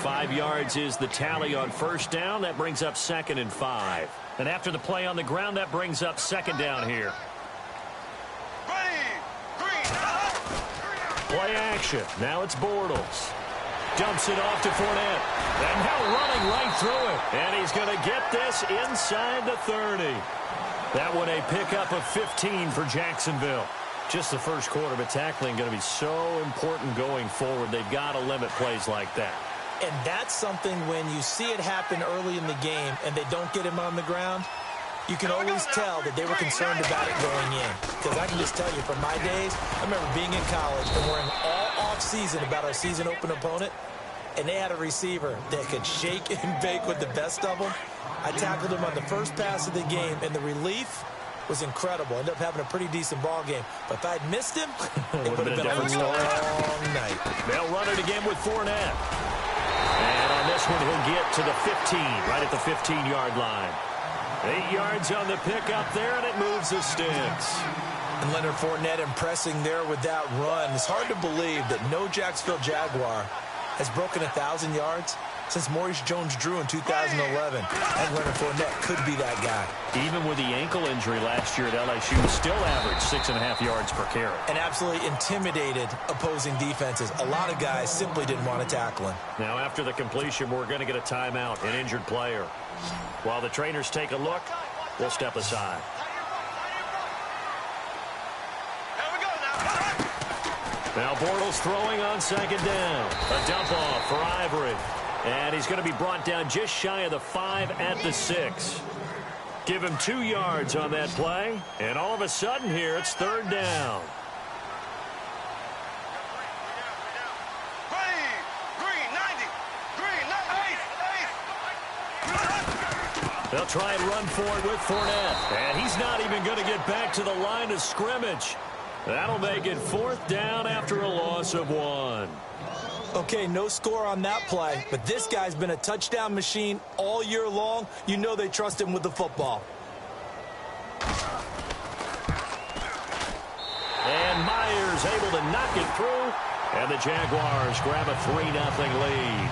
5 yards is the tally on first down. That brings up 2nd and 5. And after the play on the ground, that brings up 2nd down here. Play action. Now it's Bortles. Dumps it off to Fournette. And now running right through it. And he's going to get this inside the 30. That one a pickup of 15 for Jacksonville. Just the first quarter, but tackling going to be so important going forward. They've got to limit plays like that. And that's something when you see it happen early in the game and they don't get him on the ground, you can always tell that they were concerned about it going in. Because I can just tell you, from my days, I remember being in college and worrying all off-season about our season-open opponent, and they had a receiver that could shake and bake with the best of them. I tackled him on the first pass of the game, and the relief was incredible. Ended up having a pretty decent ball game. But if I'd missed him, it would have been a long night. They'll run it again with Fournette. And on this one, he'll get to the 15, right at the 15-yard line. 8 yards on the pickup there, and it moves the sticks. And Leonard Fournette impressing there with that run. It's hard to believe that no Jacksonville Jaguar has broken 1,000 yards since Maurice Jones-Drew in 2011. And Leonard Fournette could be that guy. Even with the ankle injury last year at LSU, still averaged 6.5 yards per carry. And absolutely intimidated opposing defenses. A lot of guys simply didn't want to tackle him. Now, after the completion, we're going to get a timeout, an injured player. While the trainers take a look, we'll step aside. Now Bortles throwing on 2nd down. A dump off for Ivory. And he's going to be brought down just shy of the 5 at the 6. Give him 2 yards on that play. And all of a sudden here, it's 3rd down. They'll try and run for it with Fournette. And he's not even going to get back to the line of scrimmage. That'll make it 4th down after a loss of 1. Okay, no score on that play, but this guy's been a touchdown machine all year long. You know they trust him with the football. And Myers able to knock it through, and the Jaguars grab a 3-0 lead.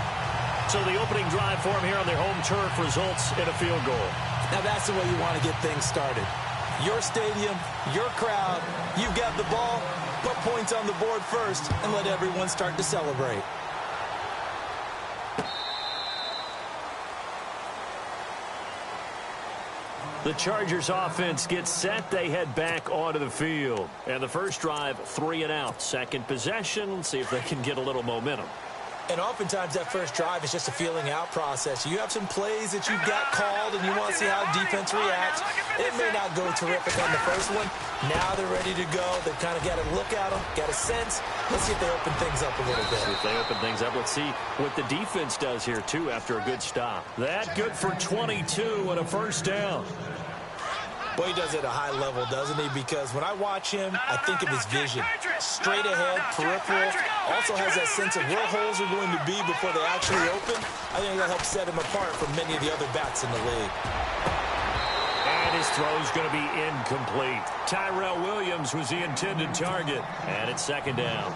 So the opening drive for him here on their home turf results in a field goal. Now that's the way you want to get things started. Your stadium, your crowd, you've got the ball, put points on the board first, and let everyone start to celebrate. The Chargers offense gets set. They head back onto the field. And the first drive, 3 and out. Second possession, see if they can get a little momentum. And oftentimes that first drive is just a feeling out process. You have some plays that you've got called and you want to see how defense reacts. It may not go terrific on the first one. Now they're ready to go. They've kind of got a look at them, got a sense. Let's see if they open things up a little bit. See if they open things up. Let's see what the defense does here, too, after a good stop. That good for 22 and a first down. Boy, he does it at a high level, doesn't he? Because when I watch him, I think of his vision. Straight ahead, peripheral. Also has that sense of where holes are going to be before they actually open. I think that helps set him apart from many of the other backs in the league. And his throw's going to be incomplete. Tyrell Williams was the intended target. And it's 2nd down.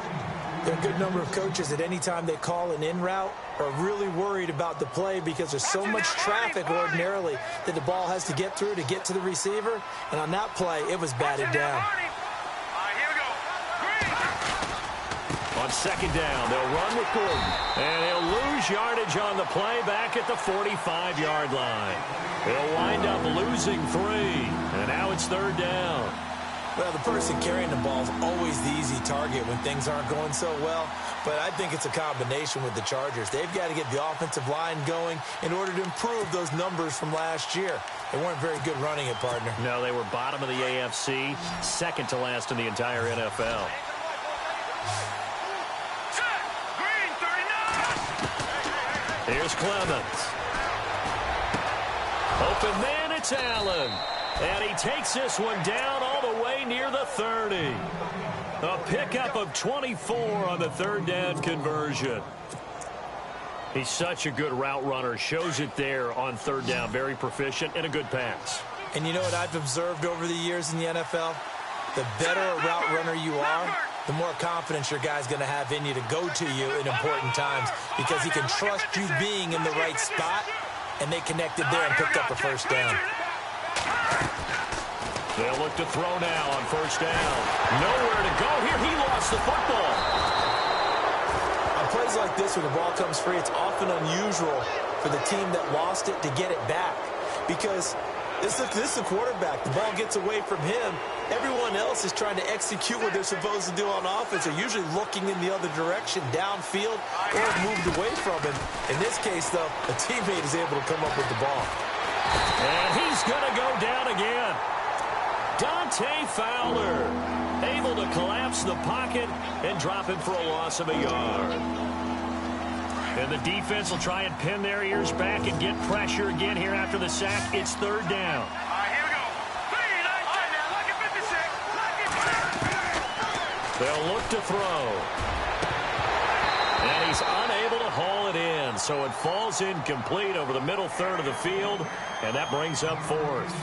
There are a good number of coaches at any time they call an in route are really worried about the play because there's so much traffic ordinarily that the ball has to get through to get to the receiver. And on that play, it was batted down. On 2nd down, they'll run with Gordon. And he'll lose yardage on the play back at the 45-yard line. They'll wind up losing 3. And now it's 3rd down. Well, the person carrying the ball is always the easy target when things aren't going so well. But I think it's a combination with the Chargers. They've got to get the offensive line going in order to improve those numbers from last year. They weren't very good running it, partner. No, they were bottom of the AFC, second to last in the entire NFL. Here's Clemens. Open man, it's Allen. And he takes this one down all the way near the 30. A pickup of 24 on the 3rd down conversion. He's such a good route runner. Shows it there on 3rd down. Very proficient and a good pass. And you know what I've observed over the years in the NFL? The better a route runner you are, the more confidence your guy's going to have in you to go to you in important times because he can trust you being in the right spot, and they connected there and picked up a first down. They'll look to throw now on first down. Nowhere to go here. He lost the football. On plays like this, when the ball comes free, it's often unusual for the team that lost it to get it back because this is a quarterback. The ball gets away from him. Everyone else is trying to execute what they're supposed to do on offense. They're usually looking in the other direction, downfield, or moved away from him. In this case, though, a teammate is able to come up with the ball. And he's going to go down again. Dante Fowler able to collapse the pocket and drop him for a loss of a yard. And the defense will try and pin their ears back and get pressure again here after the sack. It's third down. All right, here we go. Look at 56. They'll look to throw. And he's unable to haul it in. So it falls incomplete over the middle third of the field. And that brings up fourth.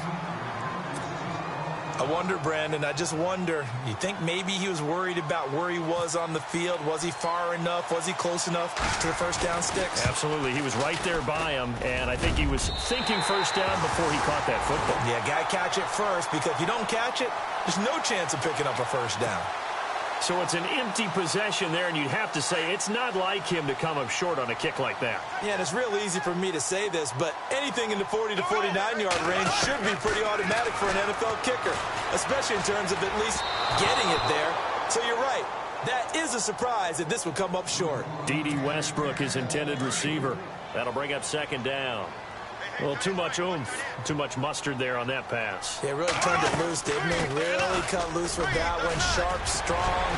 I wonder, Brandon, I just wonder, you think maybe he was worried about where he was on the field? Was he far enough? Was he close enough to the first down sticks? Absolutely. He was right there by him, and I think he was thinking first down before he caught that football. Yeah, got to catch it first, because if you don't catch it, there's no chance of picking up a first down. So it's an empty possession there, and you'd have to say it's not like him to come up short on a kick like that. Yeah, and it's real easy for me to say this, but anything in the 40 to 49-yard range should be pretty automatic for an NFL kicker, especially in terms of at least getting it there. So you're right. That is a surprise that this would come up short. D.D. Westbrook, his intended receiver. That'll bring up second down. Well, too much oomph, too much mustard there on that pass. They really turned it loose, didn't he? Really cut loose with that one. Sharp, strong.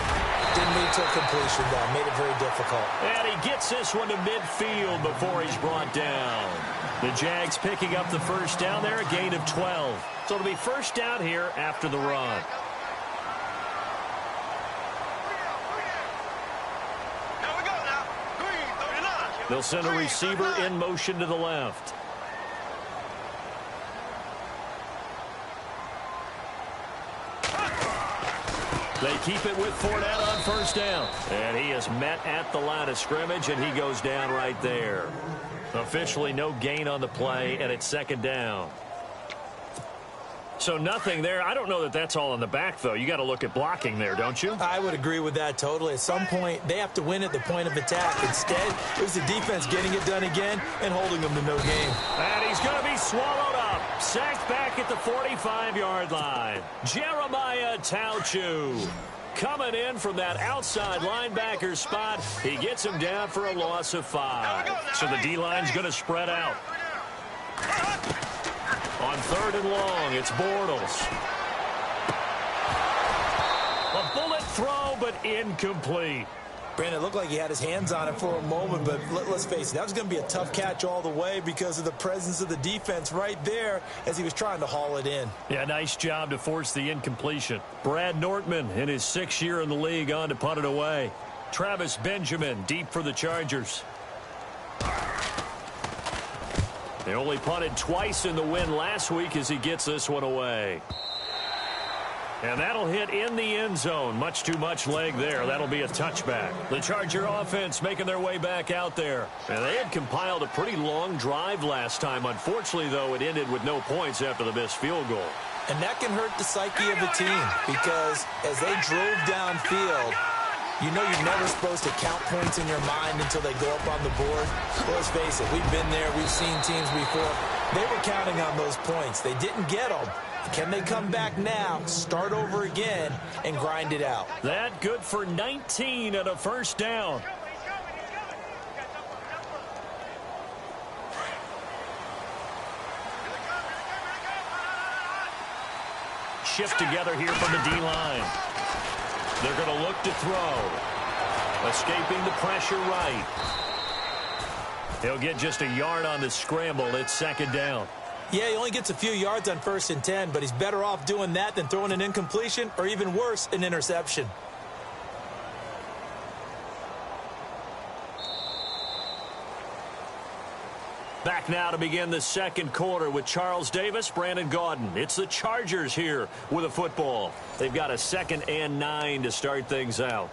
Didn't lead to a completion, though. Made it very difficult. And he gets this one to midfield before he's brought down. The Jags picking up the first down there, a gain of 12. So it'll be first down here after the run. Here we go now. Green, 39. They'll send a receiver in motion to the left. They keep it with Fournette on first down. And he is met at the line of scrimmage, and he goes down right there. Officially no gain on the play, and it's second down. So nothing there. I don't know that that's all in the back, though. You got to look at blocking there, don't you? I would agree with that totally. At some point, they have to win at the point of attack. Instead, it was the defense getting it done again and holding them to no gain. And he's going to be swallowed up. Sacked back at the 45-yard line. Jeremiah Tauchu coming in from that outside linebacker spot. He gets him down for a loss of 5. So the D-line's going to spread out. On third and long, it's Bortles. A bullet throw, but incomplete. Brandon, it looked like he had his hands on it for a moment, but let's face it, that was going to be a tough catch all the way because of the presence of the defense right there as he was trying to haul it in. Yeah, nice job to force the incompletion. Brad Nortman in his 6th year in the league on to punt it away. Travis Benjamin deep for the Chargers. They only punted twice in the win last week as he gets this one away. And that'll hit in the end zone. Much too much leg there. That'll be a touchback. The Charger offense making their way back out there. And they had compiled a pretty long drive last time. Unfortunately, though, it ended with no points after the missed field goal. And that can hurt the psyche of a team because as they drove downfield, you know you're never supposed to count points in your mind until they go up on the board. Well, let's face it, we've been there. We've seen teams before. They were counting on those points. They didn't get them. Can they come back now, start over again, and grind it out? That good for 19 and a first down. Shift together here from the D-line. They're going to look to throw. Escaping the pressure right. He'll get just a yard on the scramble. It's second down. Yeah, he only gets a few yards on 1st and 10, but he's better off doing that than throwing an incompletion or even worse, an interception. Back now to begin the second quarter with Charles Davis, Brandon Gaudin. It's the Chargers here with a football. They've got a 2nd and 9 to start things out.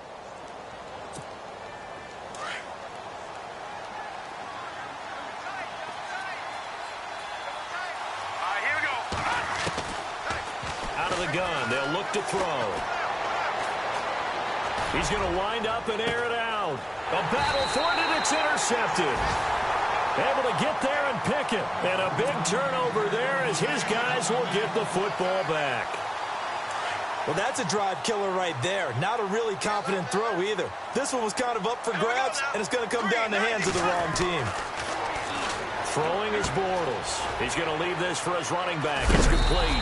Here we go. Out of the gun, they'll look to throw. He's going to wind up and air it out. A battle for it, and it's intercepted. Able to get there and pick it. And a big turnover there as his guys will get the football back. Well, that's a drive killer right there. Not a really confident throw either. This one was kind of up for grabs, and it's going to come down the hands of the wrong team. Throwing is Bortles. He's going to leave this for his running back. It's complete.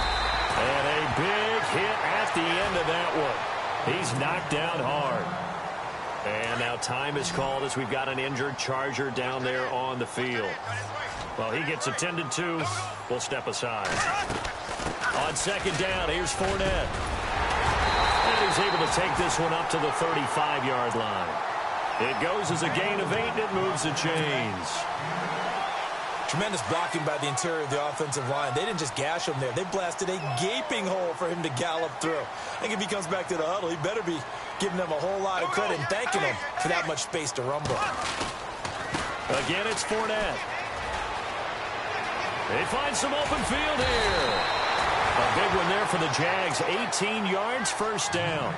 And a big hit at the end of that one. He's knocked down hard. And now time is called as we've got an injured Charger down there on the field. Well, he gets attended to. We'll step aside. On 2nd down, here's Fournette. And he's able to take this one up to the 35-yard line. It goes as a gain of 8, and it moves the chains. Tremendous blocking by the interior of the offensive line. They didn't just gash him there. They blasted a gaping hole for him to gallop through. I think if he comes back to the huddle, he better be giving them a whole lot of credit and thanking them for that much space to rumble. Again, it's Fournette. They find some open field here. A big one there for the Jags. 18 yards, 1st down.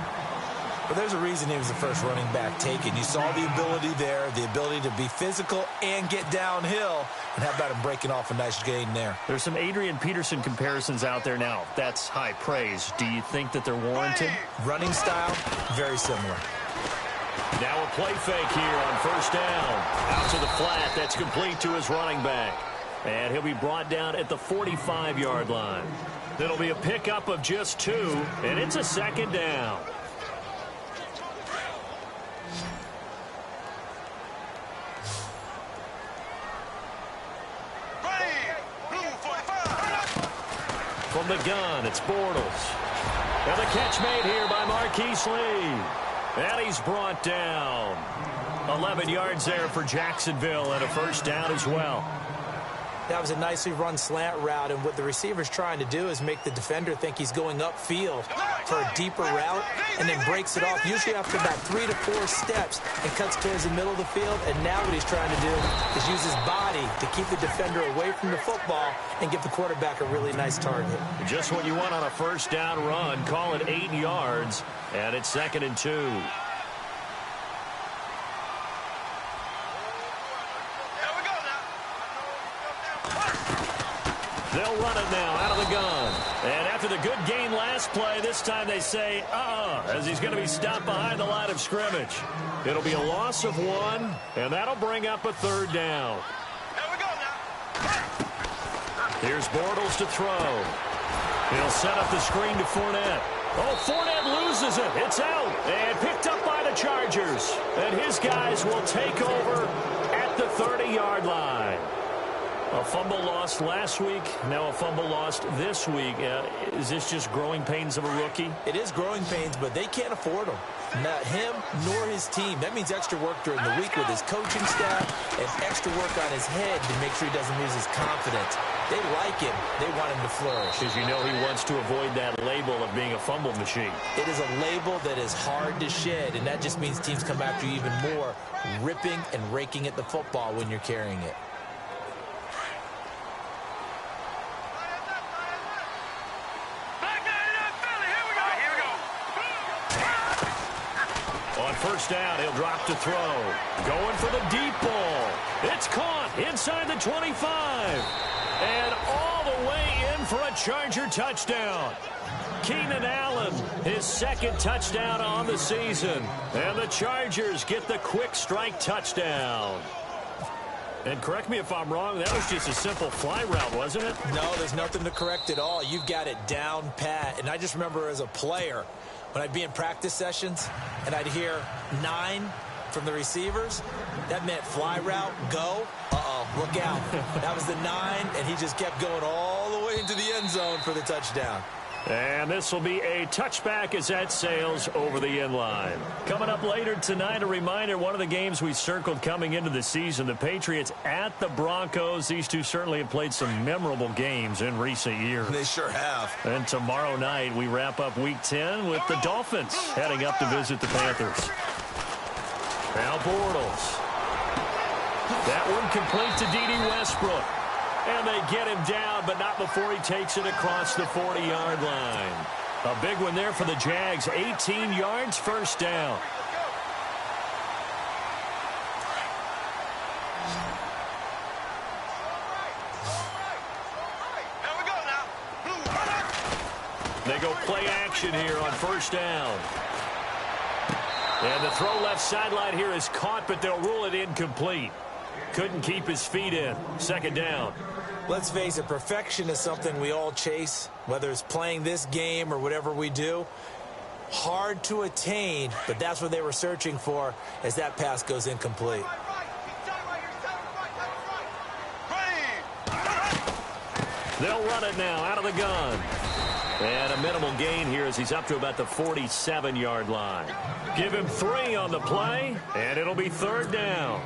But there's a reason he was the first running back taken. You saw the ability there, the ability to be physical and get downhill. And how about him breaking off a nice gain there? There's some Adrian Peterson comparisons out there now. That's high praise. Do you think that they're warranted? Running style, very similar. Now a play fake here on 1st down. Out to the flat. That's complete to his running back. And he'll be brought down at the 45-yard line. It'll be a pickup of just 2, and it's a 2nd down. From the gun, it's Bortles. And the catch made here by Marquise Lee. And he's brought down. 11 yards there for Jacksonville and a 1st down as well. That was a nicely run slant route, and what the receiver's trying to do is make the defender think he's going upfield for a deeper route and then breaks it off, usually after about 3 to 4 steps, and cuts towards the middle of the field. And now what he's trying to do is use his body to keep the defender away from the football and give the quarterback a really nice target. Just what you want on a 1st down run. Call it 8 yards, and it's 2nd and 2. They'll run it now out of the gun. And after the good gain last play, this time they say, as he's going to be stopped behind the line of scrimmage. It'll be a loss of 1, and that'll bring up a 3rd down. Here we go now. Here's Bortles to throw. He'll set up the screen to Fournette. Oh, Fournette loses it. It's out and picked up by the Chargers. And his guys will take over at the 30-yard line. A fumble lost last week, now a fumble lost this week. Is this just growing pains of a rookie? It is growing pains, but they can't afford them. Not him nor his team. That means extra work during the week with his coaching staff and extra work on his head to make sure he doesn't lose his confidence. They like him. They want him to flourish. Because you know he wants to avoid that label of being a fumble machine. It is a label that is hard to shed, and that just means teams come after you even more, ripping and raking at the football when you're carrying it. On 1st down, he'll drop to throw. Going for the deep ball. It's caught inside the 25. And all the way in for a Charger touchdown. Keenan Allen, his 2nd touchdown on the season. And the Chargers get the quick strike touchdown. And correct me if I'm wrong, that was just a simple fly route, wasn't it? No, there's nothing to correct at all. You've got it down pat. And I just remember as a player, when I'd be in practice sessions and I'd hear 9 from the receivers, that meant fly route, go. Look out. That was the 9, and he just kept going all the way into the end zone for the touchdown. And this will be a touchback as that sails over the end line. Coming up later tonight, a reminder, one of the games we circled coming into the season, the Patriots at the Broncos. These two certainly have played some memorable games in recent years. They sure have. And tomorrow night, we wrap up Week 10 with the Dolphins heading up to visit the Panthers. Now Bortles. That one complete to Dede Westbrook. And they get him down, but not before he takes it across the 40-yard line. A big one there for the Jags. 18 yards, first down. They go play action here on first down. And the throw left sideline here is caught, but they'll rule it incomplete. Couldn't keep his feet in. Second down. Let's face it, perfection is something we all chase, whether it's playing this game or whatever we do. Hard to attain, but that's what they were searching for as that pass goes incomplete. They'll run it now out of the gun. And a minimal gain here as he's up to about the 47-yard line. Give him 3 on the play, and it'll be third down.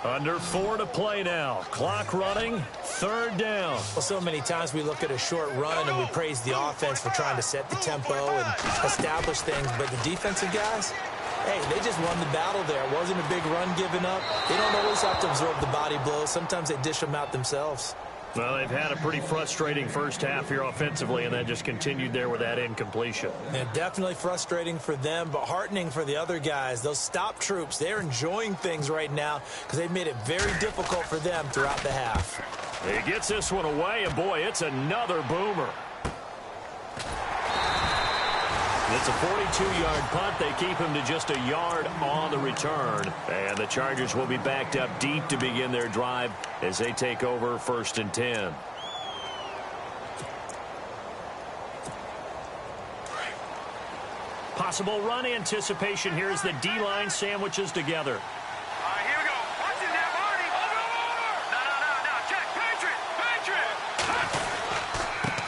Under 4 to play now. Clock running, third down. Well, so many times we look at a short run and we praise the offense for trying to set the tempo and establish things, but the defensive guys, hey, they just won the battle there. It wasn't a big run given up. They don't always have to absorb the body blows. Sometimes they dish them out themselves. Well, they've had a pretty frustrating first half here offensively, and that just continued there with that incompletion. And definitely frustrating for them, but heartening for the other guys. Those stop troops, they're enjoying things right now because they've made it very difficult for them throughout the half. He gets this one away, and boy, it's another boomer. It's a 42-yard punt. They keep him to just a yard on the return. And the Chargers will be backed up deep to begin their drive as they take over first and 10. Possible run anticipation here as the D-line sandwiches together. Here we go. Watch it now, Marty. Over. No. Check. Patriot.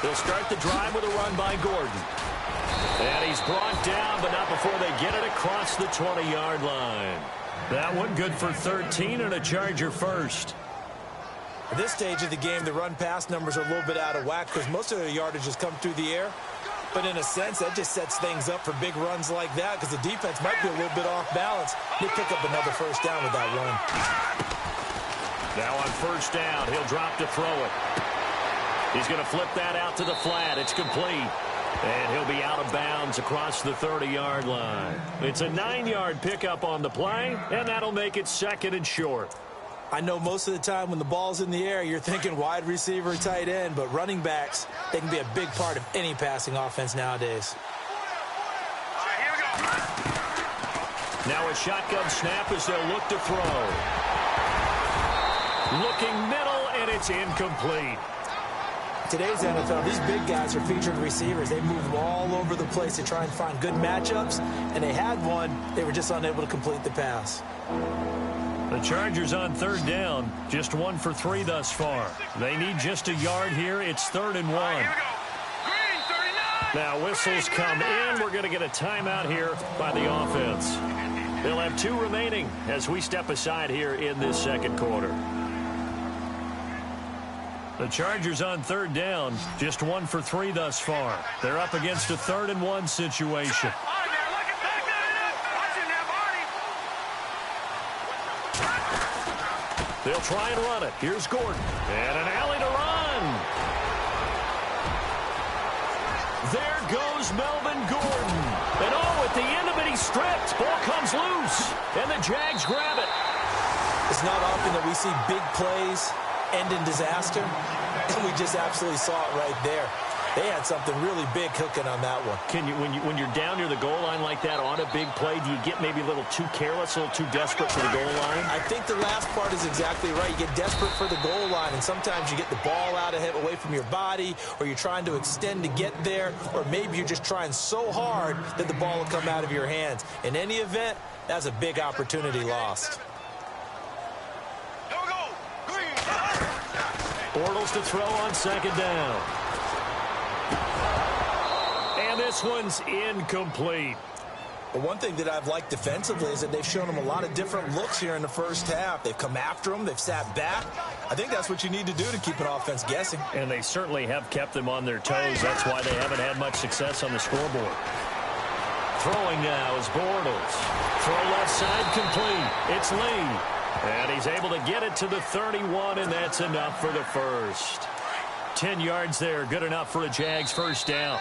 They'll start the drive with a run by Gordon. And he's brought down, but not before they get it across the 20-yard line. That one good for 13 and a Charger first. At this stage of the game, the run-pass numbers are a little bit out of whack because most of their yardage has come through the air. But in a sense, that just sets things up for big runs like that because the defense might be a little bit off balance. They pick up another first down with that run. Now on first down, he'll drop to throw it. He's going to flip that out to the flat. It's complete. And he'll be out of bounds across the 30-yard line. It's a 9-yard pickup on the play, and that'll make it second and short. I know most of the time when the ball's in the air, you're thinking wide receiver, tight end, but running backs, they can be a big part of any passing offense nowadays. Here we go. Now a shotgun snap as they'll look to throw. Looking middle, and it's incomplete. Today's NFL, these big guys are featured receivers. They move them all over the place to try and find good matchups, and they had one. They were just unable to complete the pass. The Chargers on third down, just 1 for 3 thus far. They need just a yard here. It's 3rd and 1. Here we go. Green 39. Now whistles come in. We're going to get a timeout here by the offense. They'll have 2 remaining as we step aside here in this second quarter. The Chargers on third down, just 1 for 3 thus far. They're up against a 3rd and 1 situation. They'll try and run it. Here's Gordon. And an alley to run. There goes Melvin Gordon. And oh, at the end of it, he's stripped. Ball comes loose. And the Jags grab it. It's not often that we see big plays end in disaster, and we just absolutely saw it right there. They had something really big cooking on that one. Can you, when you're down near the goal line like that on a big play, do you get maybe a little too careless, a little too desperate for the goal line? I think the last part is exactly right. You get desperate for the goal line, and sometimes you get the ball out of it, away from your body, or you're trying to extend to get there, or maybe you're just trying so hard that the ball will come out of your hands. In any event, that's a big opportunity lost. Bortles to throw on second down. This one's incomplete. But one thing that I've liked defensively is that they've shown him a lot of different looks here in the first half. They've come after him. They've sat back. I think that's what you need to do to keep an offense guessing. And they certainly have kept them on their toes. That's why they haven't had much success on the scoreboard. Throwing now is Bortles. Throw left side complete. It's Lee. And he's able to get it to the 31, and that's enough for the first. 10 yards there. Good enough for a Jags first down.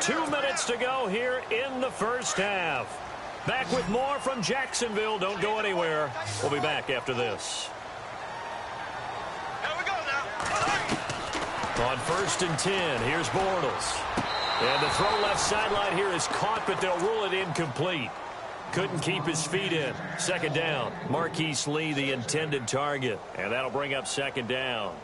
2 minutes to go here in the first half. Back with more from Jacksonville. Don't go anywhere. We'll be back after this. Here we go now. On 1st and 10, here's Bortles. And the throw left sideline here is caught, but they'll rule it incomplete. Couldn't keep his feet in. Second down. Marquise Lee, the intended target. And that'll bring up second down.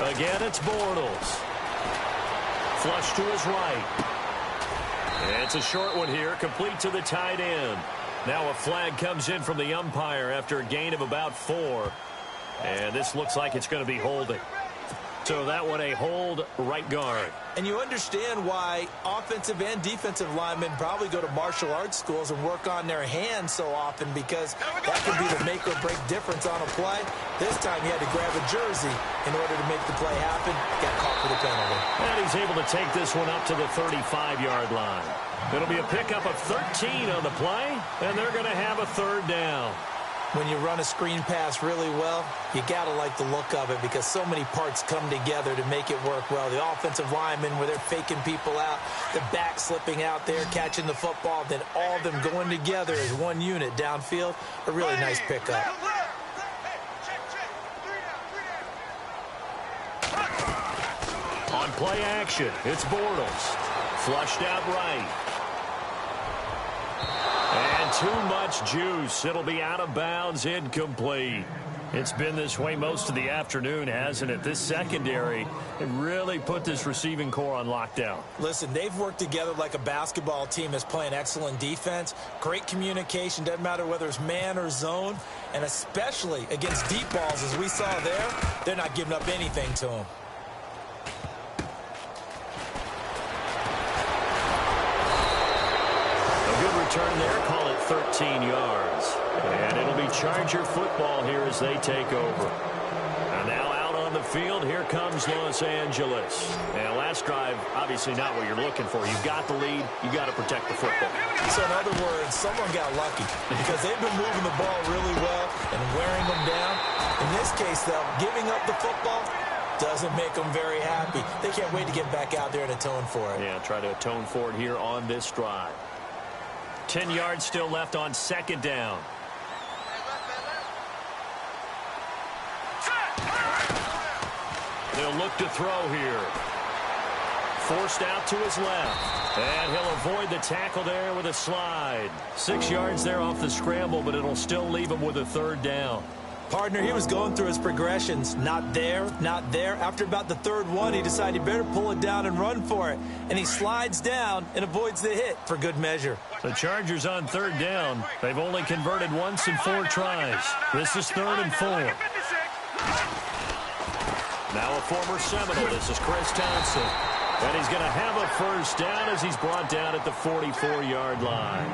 Again, it's Bortles. Flush to his right. And it's a short one here, complete to the tight end. Now a flag comes in from the umpire after a gain of about 4. And this looks like it's going to be holding. So that one a hold, right guard. And you understand why offensive and defensive linemen probably go to martial arts schools and work on their hands so often, because that could be the make or break difference on a play. This time he had to grab a jersey in order to make the play happen. Got caught for the penalty. And he's able to take this one up to the 35-yard line. It'll be a pickup of 13 on the play, and they're going to have a third down. When you run a screen pass really well, you got to like the look of it, because so many parts come together to make it work well. The offensive linemen, where they're faking people out, the back slipping out there, catching the football, then all of them going together as one unit downfield. A really nice pickup. On play action, it's Bortles. Flushed out right. And too much juice. It'll be out of bounds, incomplete. It's been this way most of the afternoon, hasn't it? This secondary, it really put this receiving core on lockdown. Listen, they've worked together like a basketball team that's playing excellent defense. Great communication, doesn't matter whether it's man or zone. And especially against deep balls, as we saw there, they're not giving up anything to them. Return there, call it 13 yards. And it'll be Charger football here as they take over. And now out on the field, here comes Los Angeles. And last drive, obviously not what you're looking for. You've got the lead, you got to protect the football. So in other words, someone got lucky, because they've been moving the ball really well and wearing them down. In this case, though, giving up the football doesn't make them very happy. They can't wait to get back out there and atone for it. Yeah, try to atone for it here on this drive. 10 yards still left on second down. They'll look to throw here. Forced out to his left. And he'll avoid the tackle there with a slide. 6 yards there off the scramble, but it'll still leave him with a third down. Partner, he was going through his progressions. Not there, not there. After about the third one, he decided he better pull it down and run for it. And he slides down and avoids the hit for good measure. The Chargers on third down. They've only converted once in 4 tries. This is 3rd and 4. Now a former Seminole. This is Chris Thompson. And he's going to have a first down as he's brought down at the 44-yard line.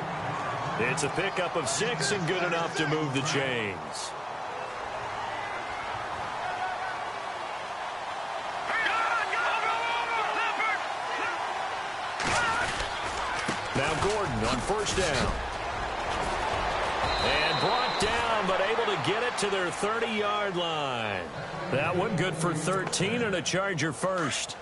It's a pickup of 6 and good enough to move the chains. Now Gordon on first down. And brought down, but able to get it to their 30-yard line. That one good for 13 and a Charger first.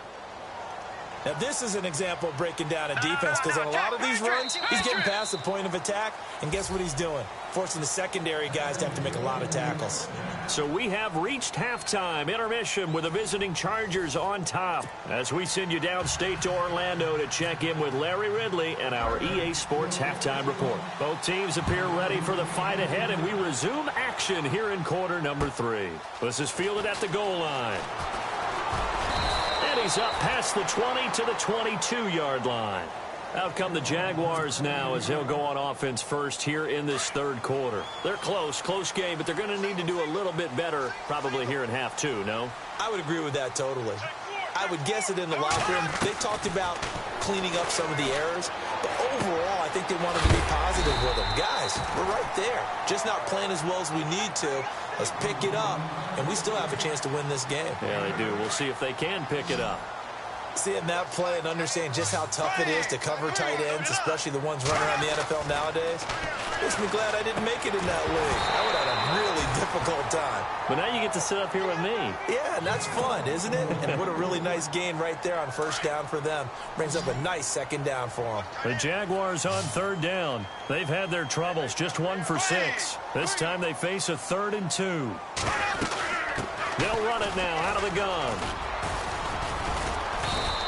Now, this is an example of breaking down a defense, because on a lot of these runs, he's getting past the point of attack, and guess what he's doing? Forcing the secondary guys to have to make a lot of tackles. So we have reached halftime intermission with the visiting Chargers on top, as we send you downstate to Orlando to check in with Larry Ridley and our EA Sports Halftime Report. Both teams appear ready for the fight ahead, and we resume action here in quarter number 3. This is fielded at the goal line. And he's up past the 20 to the 22-yard line. Out come the Jaguars now as they'll go on offense first here in this third quarter. They're close game, but they're going to need to do a little bit better probably here in half two, no? I would agree with that totally. I would guess it in the locker room. They talked about cleaning up some of the errors, but overall, I think they wanted to be positive with them. Guys, we're right there. Just not playing as well as we need to. Let's pick it up, and we still have a chance to win this game. Yeah, they do. We'll see if they can pick it up. Seeing that play and understanding just how tough it is to cover tight ends, especially the ones running around the NFL nowadays, makes me glad I didn't make it in that league. I would have had a really difficult time. But now you get to sit up here with me. Yeah, and that's fun, isn't it? And what a really nice gain right there on first down for them. Brings up a nice second down for them. The Jaguars on third down. They've had their troubles, just 1 for 6. This time they face a 3rd and 2. They'll run it now out of the gun.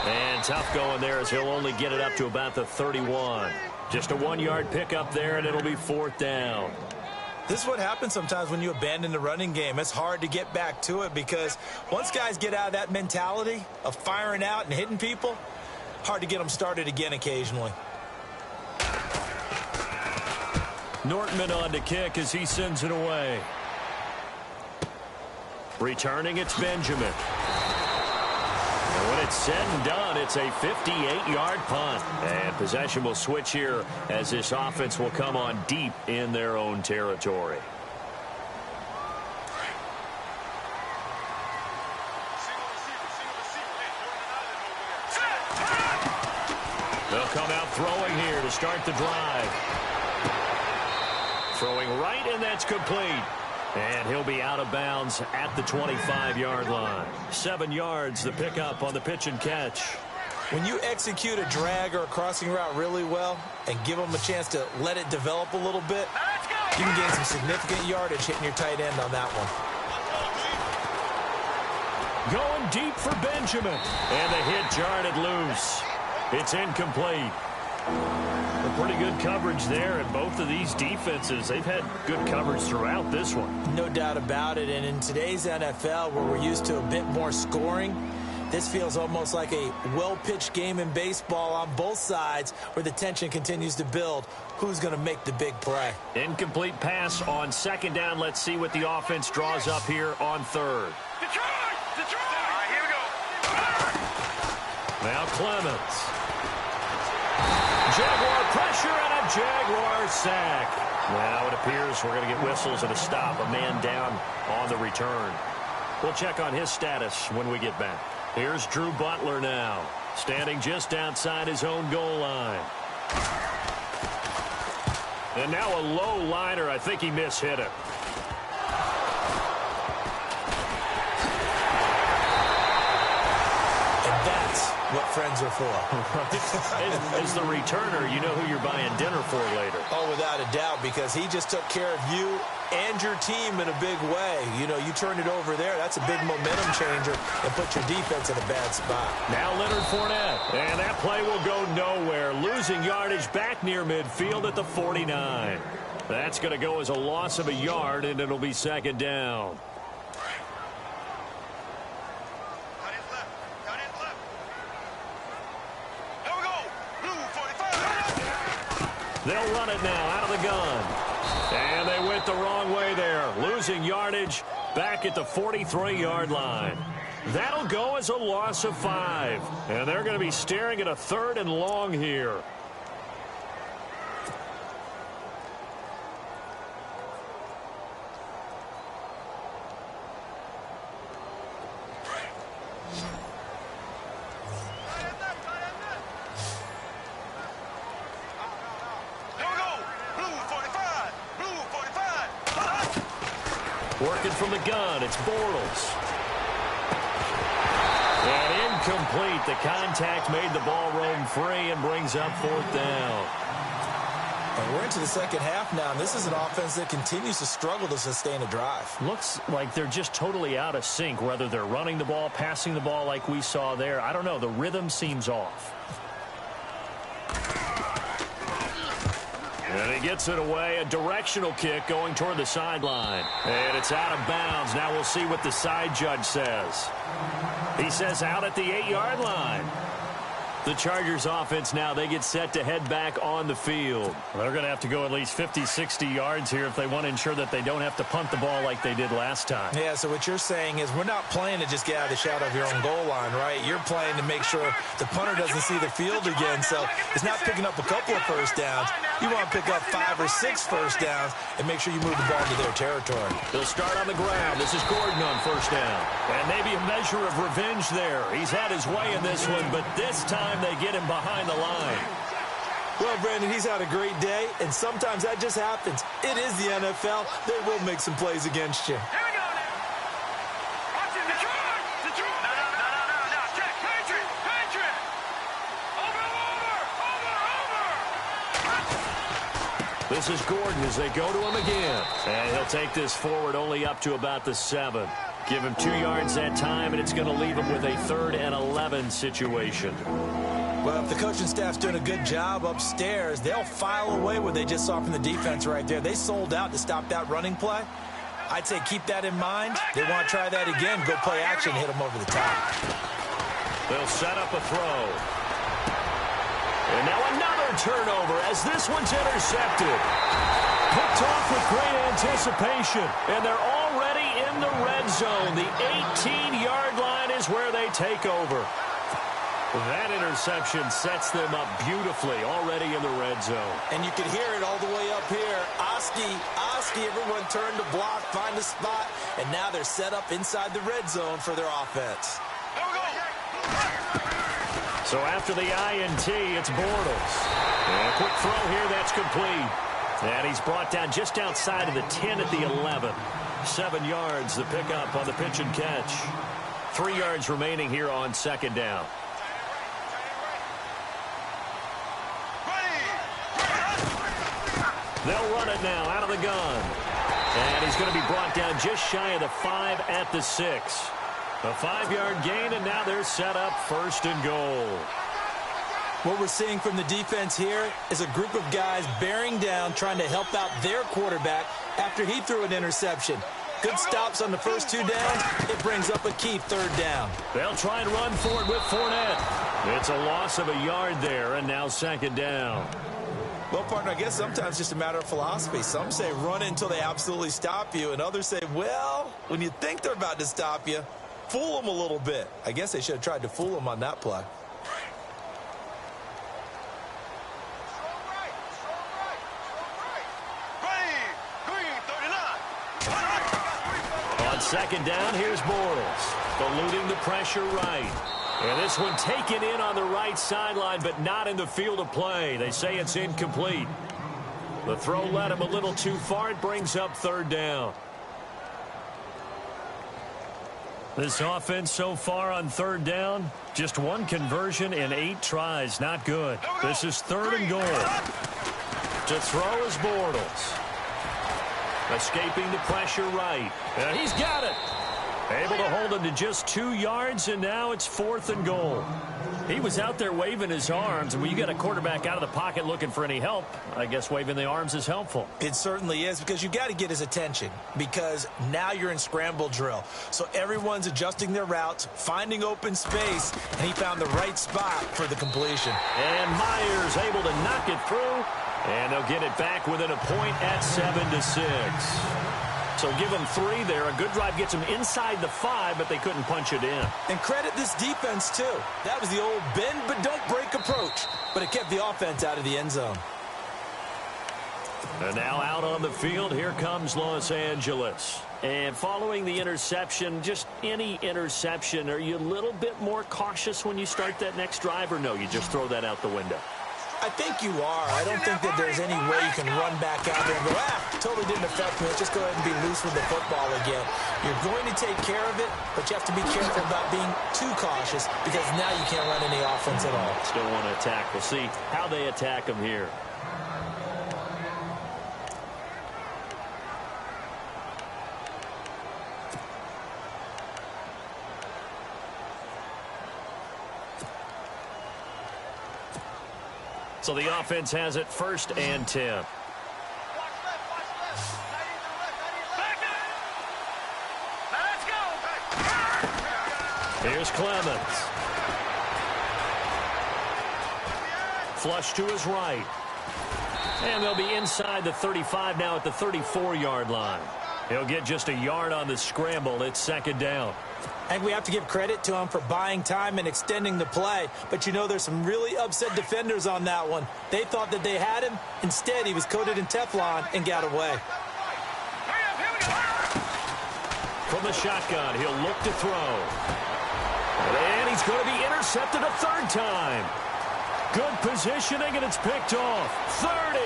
And tough going there as he'll only get it up to about the 31. Just a 1-yard pickup there, and it'll be 4th down. This is what happens sometimes when you abandon the running game. It's hard to get back to it because once guys get out of that mentality of firing out and hitting people, hard to get them started again occasionally. Nortman on to kick as he sends it away. Returning, it's Benjamin. And when it's said and done, it's a 58-yard punt. And possession will switch here as this offense will come on deep in their own territory. They'll come out throwing here to start the drive. Throwing right, and that's complete. And he'll be out of bounds at the 25-yard line. 7 yards, the pickup on the pitch and catch. When you execute a drag or a crossing route really well and give them a chance to let it develop a little bit, you can gain some significant yardage hitting your tight end on that one. Going deep for Benjamin. And the hit jarred it loose. It's incomplete. Pretty good coverage there, and both of these defenses, they've had good coverage throughout this one. No doubt about it, and in today's NFL, where we're used to a bit more scoring, this feels almost like a well-pitched game in baseball on both sides where the tension continues to build. Who's going to make the big play? Incomplete pass on 2nd down. Let's see what the offense draws up here on 3rd. Detroit! All right, here we go. Now Clements. Jaguar pressure and a Jaguar sack. Now it appears we're going to get whistles and a stop. A man down on the return. We'll check on his status when we get back. Here's Drew Butler now, standing just outside his own goal line. And now a low liner. I think he mishit it. What friends are for. As the returner, you know who you're buying dinner for later. Oh, without a doubt, because he just took care of you and your team in a big way. You know, you turned it over there. That's a big momentum changer and put your defense in a bad spot. Now Leonard Fournette. And that play will go nowhere. Losing yardage back near midfield at the 49. That's going to go as a loss of a yard, and it'll be 2nd down. They'll run it now out of the gun. And they went the wrong way there. Losing yardage back at the 43-yard line. That'll go as a loss of 5. And they're going to be staring at a 3rd and long here. Working from the gun, it's Bortles. And incomplete. The contact made the ball roam free and brings up 4th down. And we're into the second half now, and this is an offense that continues to struggle to sustain a drive. Looks like they're just totally out of sync, whether they're running the ball, passing the ball like we saw there. I don't know. The rhythm seems off. And he gets it away. A directional kick going toward the sideline. And it's out of bounds. Now we'll see what the side judge says. He says out at the 8-yard line. The Chargers offense now, they get set to head back on the field. They're going to have to go at least 50, 60 yards here if they want to ensure that they don't have to punt the ball like they did last time. Yeah, so what you're saying is we're not playing to just get out of the shadow of your own goal line, right? You're playing to make sure the punter doesn't see the field again. So it's not picking up a couple of first downs. You want to pick up 5 or 6 first downs and make sure you move the ball into their territory. They'll start on the ground. This is Gordon on first down. And maybe a measure of revenge there. He's had his way in this one, but this time they get him behind the line. Well, Brandon, he's had a great day, and sometimes that just happens. It is the NFL. They will make some plays against you. Here we go now. Watch it, Detroit. Detroit. No. Check. Patriot. Over. This is Gordon as they go to him again. And he'll take this forward only up to about the 7. Give him 2 yards that time, and it's going to leave him with a 3rd and 11 situation. Well, if the coaching staff's doing a good job upstairs, they'll file away what they just saw from the defense right there. They sold out to stop that running play. I'd say keep that in mind. They want to try that again, go play action, hit them over the top. They'll set up a throw. And now another turnover as this one's intercepted. Picked off with great anticipation, and they're already in the red zone. The 18-yard line is where they take over. That interception sets them up beautifully already in the red zone. And you can hear it all the way up here. Oski, everyone turned to block, find a spot, and now they're set up inside the red zone for their offense. There we go. So after the INT, it's Bortles. And a quick throw here, that's complete. And he's brought down just outside of the 10 at the 11. 7 yards, the pickup on the pitch and catch. 3 yards remaining here on second down. They'll run it now out of the gun. And he's going to be brought down just shy of the 5 at the 6. A 5-yard gain, and now they're set up 1st and goal. What we're seeing from the defense here is a group of guys bearing down, trying to help out their quarterback after he threw an interception. Good stops on the first 2 downs. It brings up a key 3rd down. They'll try and run for it with Fournette. It's a loss of a yard there, and now 2nd down. Well, partner, I guess sometimes it's just a matter of philosophy. Some say run until they absolutely stop you, and others say, well, when you think they're about to stop you, fool them a little bit. I guess they should have tried to fool them on that play. On 2nd down, here's Bortles. Eluding the pressure right. And this one taken in on the right sideline, but not in the field of play. They say it's incomplete. The throw led him a little too far. It brings up 3rd down. This offense so far on 3rd down, just 1 conversion in 8 tries. Not good. This is 3rd and goal. To throw is Bortles. Escaping the pressure right. And he's got it. Able to hold him to just 2 yards, and now it's 4th and goal. He was out there waving his arms, and when you get a quarterback out of the pocket looking for any help, I guess waving the arms is helpful. It certainly is, because you got to get his attention, because now you're in scramble drill. So everyone's adjusting their routes, finding open space, and he found the right spot for the completion. And Myers able to knock it through, and they'll get it back within a point at 7-6. So give them 3 there. A good drive gets them inside the 5, but they couldn't punch it in. And credit this defense, too. That was the old bend but don't break approach, but it kept the offense out of the end zone. And now out on the field, here comes Los Angeles. And following the interception, just any interception, are you a little bit more cautious when you start that next drive, or no, you just throw that out the window? I think you are. I don't think that there's any way you can run back out there and go, totally didn't affect me. Let's just go ahead and be loose with the football again. You're going to take care of it, but you have to be careful about being too cautious, because now you can't run any offense at all. Still want to attack. We'll see how they attack them here. So the offense has it 1st and 10. Here's Clemens. flush to his right. And they'll be inside the 35 now at the 34-yard line. He'll get just a yard on the scramble. It's second down. And we have to give credit to him for buying time and extending the play. But, you know, there's some really upset defenders on that one. They thought that they had him. Instead, he was coated in Teflon and got away. From the shotgun, he'll look to throw. And he's going to be intercepted a third time. Good positioning, and it's picked off. 30,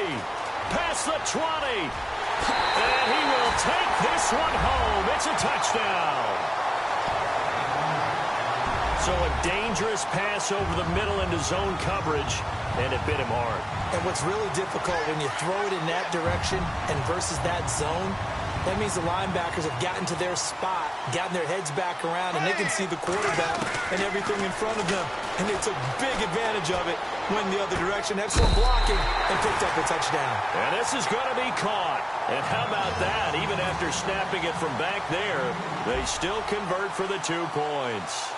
past the 20. And he will take this one home. It's a touchdown. So a dangerous pass over the middle into zone coverage, and it bit him hard. And what's really difficult when you throw it in that direction and versus that zone, that means the linebackers have gotten to their spot, gotten their heads back around, and they can see the quarterback and everything in front of them. And they took big advantage of it, went the other direction, excellent blocking, and picked up a touchdown. And this is going to be caught. And how about that? Even after snapping it from back there, they still convert for the 2 points.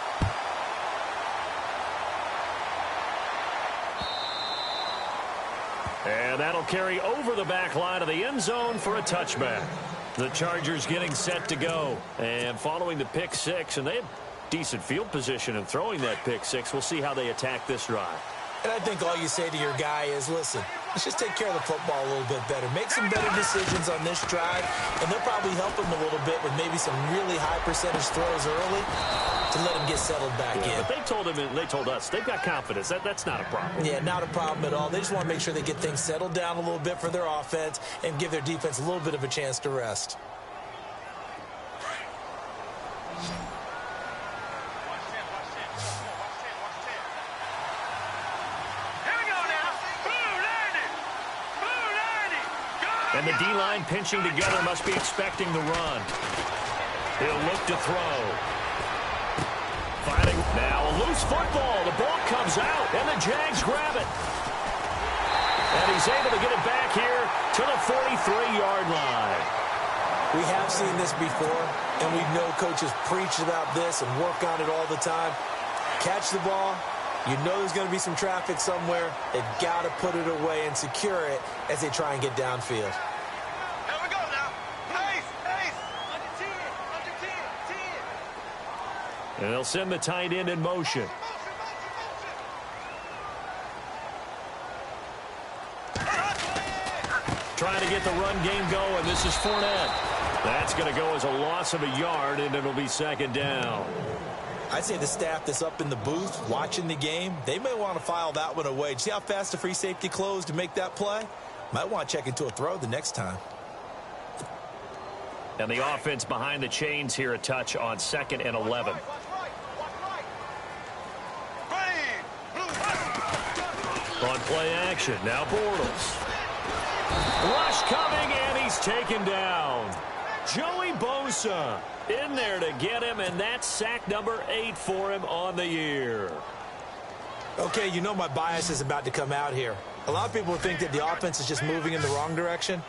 And that'll carry over the back line of the end zone for a touchback. The Chargers getting set to go. And following the pick six, and they have decent field position in throwing that pick six. We'll see how they attack this drive. And I think all you say to your guy is, listen, let's just take care of the football a little bit better. Make some better decisions on this drive, and they'll probably help him a little bit with maybe some really high percentage throws early to let him get settled back in. But they told him, and they told us, they've got confidence. That's not a problem. Yeah, not a problem at all. They just want to make sure they get things settled down a little bit for their offense and give their defense a little bit of a chance to rest. And the D-line pinching together must be expecting the run. He'll look to throw. Fighting now, a loose football. The ball comes out, and the Jags grab it. And he's able to get it back here to the 43-yard line. We have seen this before, and we know coaches preach about this and work on it all the time. Catch the ball. You know there's going to be some traffic somewhere. They've got to put it away and secure it as they try and get downfield. Here we go now. Pace, pace. Under 10, under 10, 10. And they'll send the tight end in motion. Trying to get the run game going. This is Fournette. That's going to go as a loss of a yard, and it'll be second down. I'd say the staff that's up in the booth watching the game, they may want to file that one away. See how fast the free safety closed to make that play? Might want to check into a throw the next time. And the offense behind the chains here, a touch on 2nd and 11. On play action, now Bortles. Rush coming, and he's taken down. Joey Bosa in there to get him, and that's sack number 8 for him on the year. Okay, you know my bias is about to come out here. A lot of people think that the offense is just moving in the wrong direction.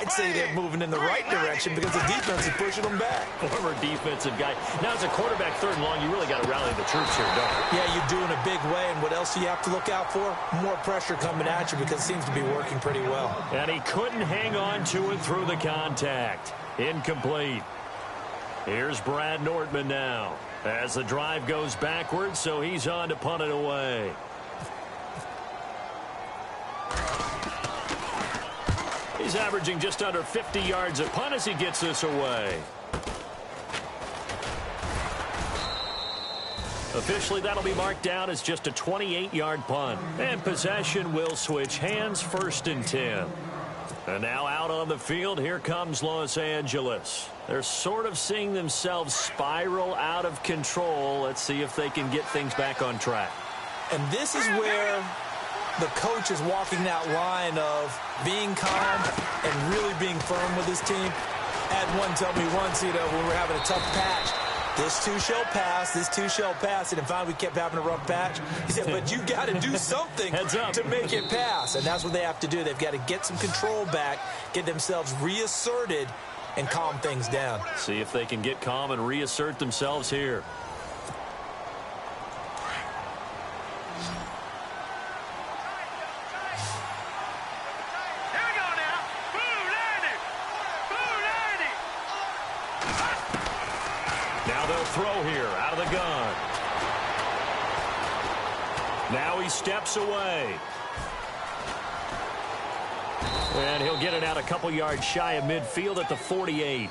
I'd say they're moving in the right direction because the defense is pushing them back. Former defensive guy. Now, as a quarterback, 3rd and long, you really got to rally the troops here, don't you? Yeah, you do in a big way, and what else do you have to look out for? More pressure coming at you because it seems to be working pretty well. And he couldn't hang on to it through the contact. Incomplete. Here's Brad Nortman now as the drive goes backwards, so he's on to punt it away. He's averaging just under 50 yards a punt as he gets this away. Officially, that'll be marked down as just a 28-yard punt. And possession will switch hands, 1st and 10. And now out on the field, here comes Los Angeles. They're sort of seeing themselves spiral out of control. Let's see if they can get things back on track. And this is where the coach is walking that line of being calm and really being firm with his team. Had one tell me once, you know, when we were having a tough patch, this too shall pass, this too shall pass. And finally we kept having a rough patch. He said, but you got to do something to make it pass. And that's what they have to do. They've got to get some control back, get themselves reasserted, and calm things down. See if they can get calm and reassert themselves here. throw here out of the gun. Now he steps away. And he'll get it out a couple yards shy of midfield at the 48.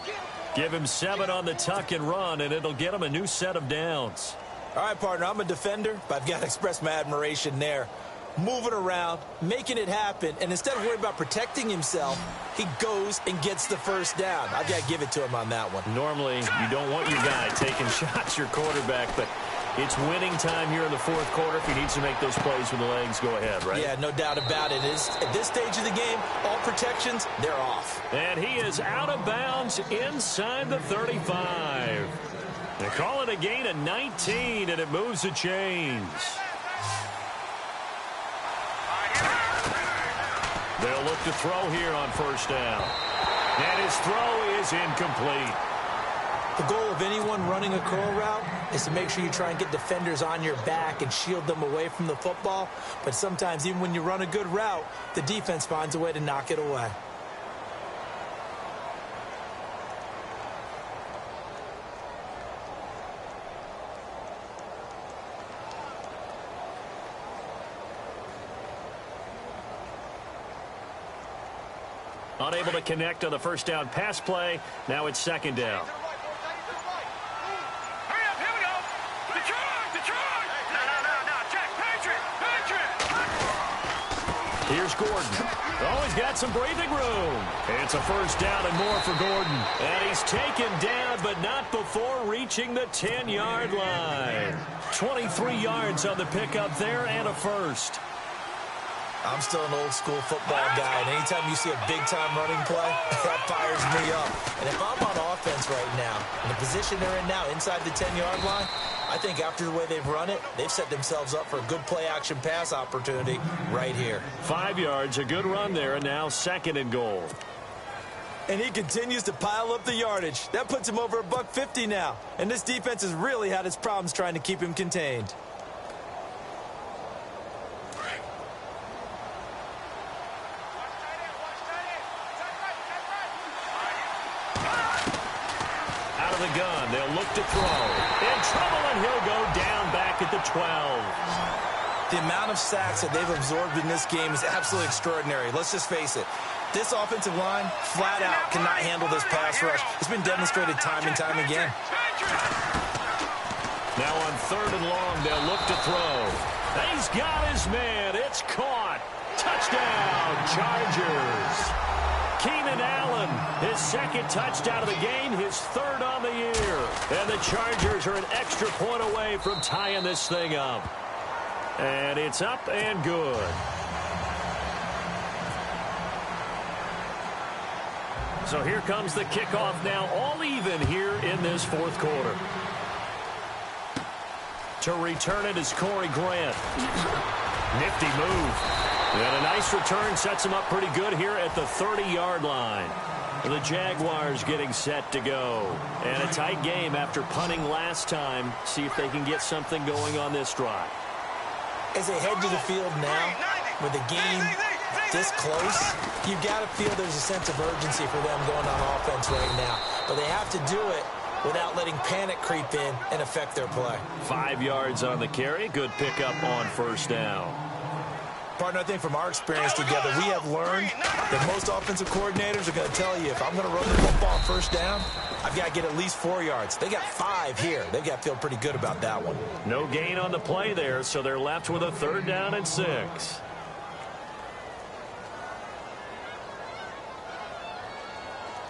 Give him 7 on the tuck and run, and it'll get him a new set of downs. All right, partner, I'm a defender, but I've got to express my admiration there. Moving around, making it happen, and instead of worrying about protecting himself, he goes and gets the first down. I've got to give it to him on that one. Normally, you don't want your guy taking shots, your quarterback, but it's winning time here in the fourth quarter. If he needs to make those plays with the legs, go ahead, right? Yeah, no doubt about it. At this stage of the game, all protections, they're off. And he is out of bounds inside the 35. They call it a gain of 19, and it moves the chains. They'll look to throw here on first down. And his throw is incomplete. The goal of anyone running a curl route is to make sure you try and get defenders on your back and shield them away from the football. But sometimes, even when you run a good route, the defense finds a way to knock it away. Unable to connect on the first down pass play. Now it's second down. Hurry up, here we go. Detroit! No, Jack, Patriot! Here's Gordon. Oh, he's got some breathing room. It's a first down and more for Gordon. And he's taken down, but not before reaching the 10-yard line. 23 yards on the pickup there and a first. I'm still an old-school football guy, and anytime you see a big-time running play, that fires me up. And if I'm on offense right now, in the position they're in now, inside the 10-yard line, I think after the way they've run it, they've set themselves up for a good play-action pass opportunity right here. 5 yards, a good run there, and now second and goal. And he continues to pile up the yardage. That puts him over $150 now. And this defense has really had its problems trying to keep him contained. The gun. They'll look to throw. In trouble, and he'll go down back at the 12. The amount of sacks that they've absorbed in this game is absolutely extraordinary. Let's just face it. This offensive line, flat out, cannot handle this pass rush. It's been demonstrated time and time again. Now on third and long, they'll look to throw. He's got his man. It's caught. Touchdown, Chargers. Keenan Allen, his second touchdown of the game, his third on the year. And the Chargers are an extra point away from tying this thing up. And it's up and good. So here comes the kickoff now, all even here in this fourth quarter. To return it is Corey Grant. Nifty move. And a nice return sets him up pretty good here at the 30-yard line. The Jaguars getting set to go. And a tight game after punting last time. See if they can get something going on this drive. As they head to the field now, with the game this close, you've got to feel there's a sense of urgency for them going on offense right now. But they have to do it without letting panic creep in and affect their play. 5 yards on the carry. Good pickup on first down. Partner, I think from our experience together, we have learned that most offensive coordinators are going to tell you, if I'm going to run the football first down, I've got to get at least 4 yards. They got 5 here. They've got to feel pretty good about that one. No gain on the play there, so they're left with a third down and 6.